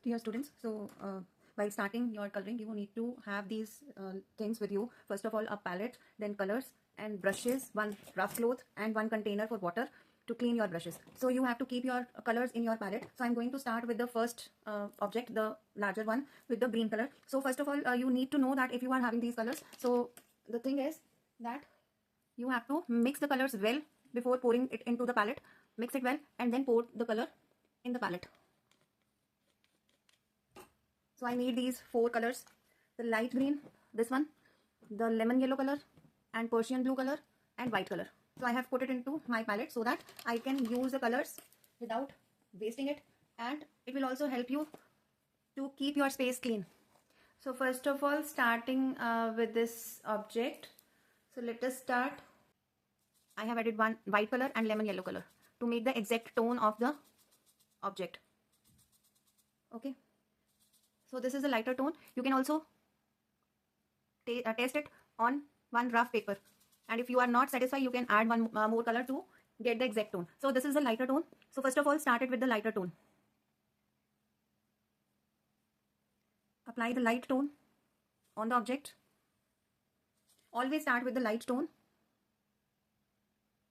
Dear students, while starting your coloring, you need to have these things with you. First of all, a palette, then colors and brushes, one rough cloth and one container for water to clean your brushes. So you have to keep your colors in your palette. So I'm going to start with the first object, the larger one with the green color. So first of all, you need to know that if you are having these colors, so the thing is that you have to mix the colors well before pouring it into the palette. Mix it well and then pour the color in the palette. So I need these four colors: the light green, this one, the lemon yellow color, and Persian blue color, and white color. So I have put it into my palette so that I can use the colors without wasting it, and it will also help you to keep your space clean. So first of all, starting with this object. So let us start. I have added one white color and lemon yellow color to make the exact tone of the object. Okay. So this is a lighter tone. You can also test it on one rough paper. And if you are not satisfied, you can add one more color to get the exact tone. So this is a lighter tone. So first of all, start it with the lighter tone. Apply the light tone on the object. Always start with the light tone.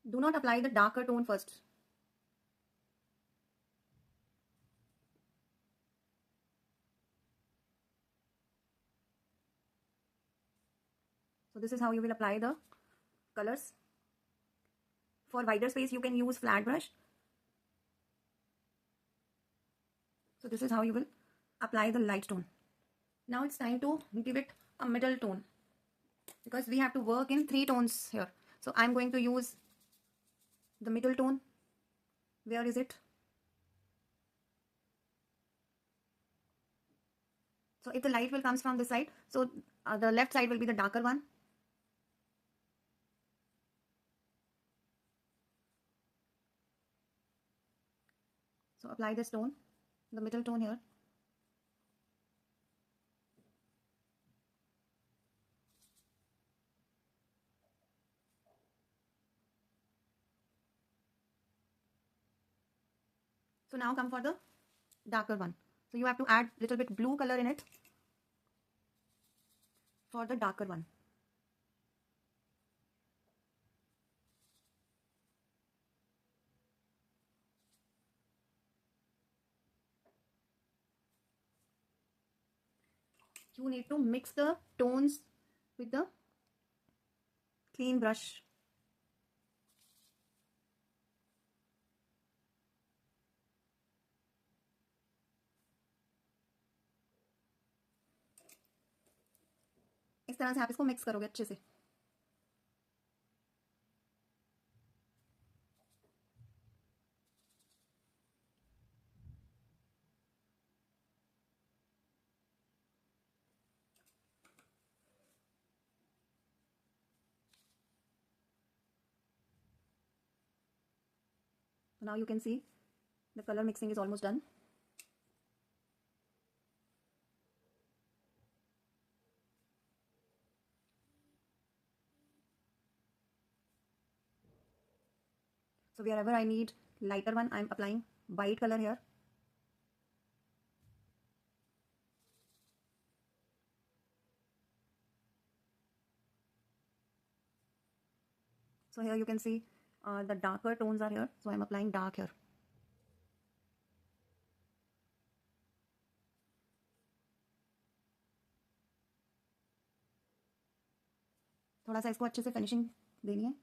Do not apply the darker tone first. So this is how you will apply the colors. For wider space, you can use flat brush. So this is how you will apply the light tone. Now it's time to give it a middle tone, because we have to work in 3 tones here. So I'm going to use the middle tone. Where is it? So if the light will comes from this side, so the left side will be the darker one. So apply this tone, the middle tone here. So now come for the darker one. So you have to add little bit blue color in it for the darker one. You need to mix the tones with the clean brush. इस तरह से आप इसको mix करोगे अच्छे से. So now you can see the color mixing is almost done. So wherever I need lighter one, I'm applying white color here. So here you can see the darker tones are here. So I'm applying dark here. थोड़ा सा इसको अच्छे से finishing देनी है.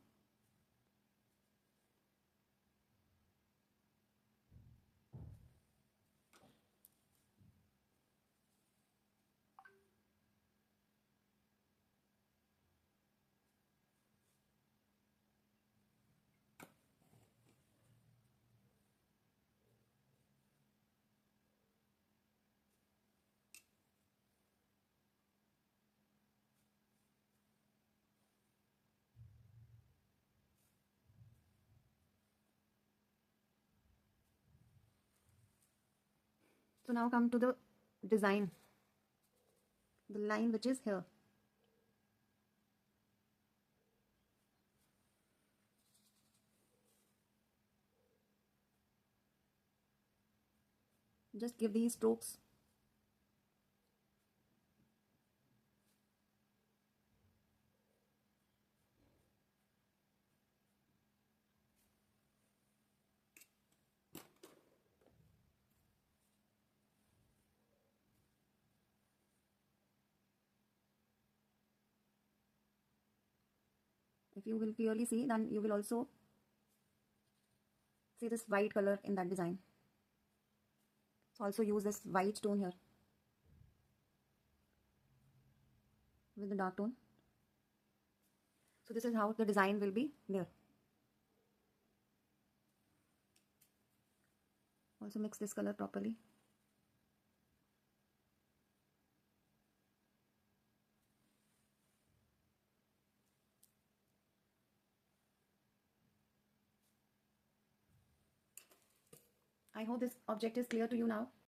So now come to the design, the line which is here. Just give these strokes If you will clearly see, then you will also see this white color in that design. So also use this white tone here with the dark tone. So this is how the design will be there. Also mix this color properly. I hope this object is clear to you now.